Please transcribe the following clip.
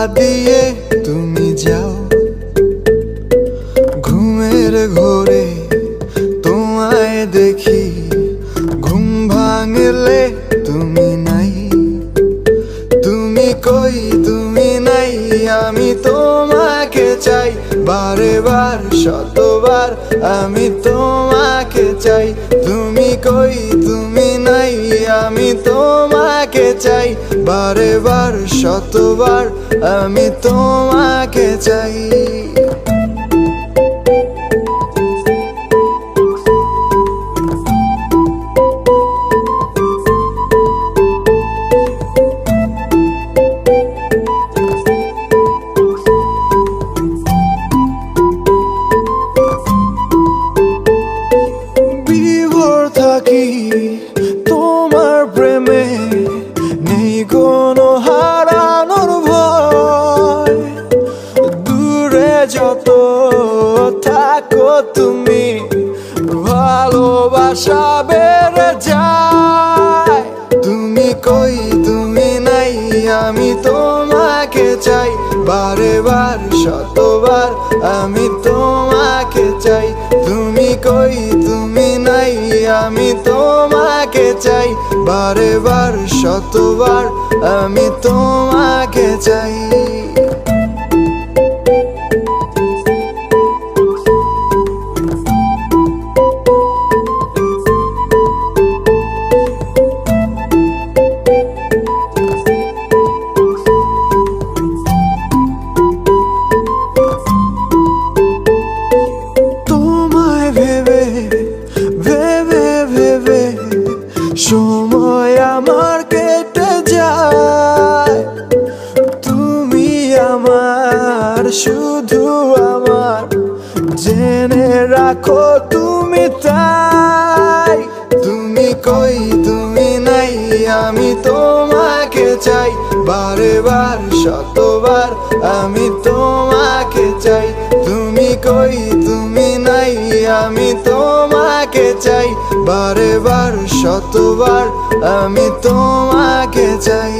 দিয়ে তুমি যাও ঘুমের ঘোরে তোমায় দেখি ঘুম ভাঙলে তুমি নাই তুমি কই তুমি নাই আমি তোমাকে চাই বারে বার শতবার আমি তোমাকে চাই তুমি কই তুমি নাই আমি তোমাকে চাই বারে বার শতবার আমি তোমাকে চাই থাকি তোমার প্রেমে নেই কোনো হারানোর ভয় দূরে যত থাকো তুমি ভালোবাসা বেড়ে যায় তুমি কই তুমি নাই আমি তোমাকে চাই বারে বার শতবার আমি তোমাকে চাই তুমি কই তুমি নাই আমি তোমাকে চাই বারে বার শতবার আমি তোমাকে চাই সময় আমার কেটে যায় তুমি আমার শুধু আমার জেনে রাখো তুমি তাই তুমি কই তুমি নাই আমি তোমাকে চাই বারে বার শতবার আমি তোমাকে চাই তুমি কই তুমি নাই আমি তোমাকে চাই বারে বার শতবার আমি তোমাকে চাই।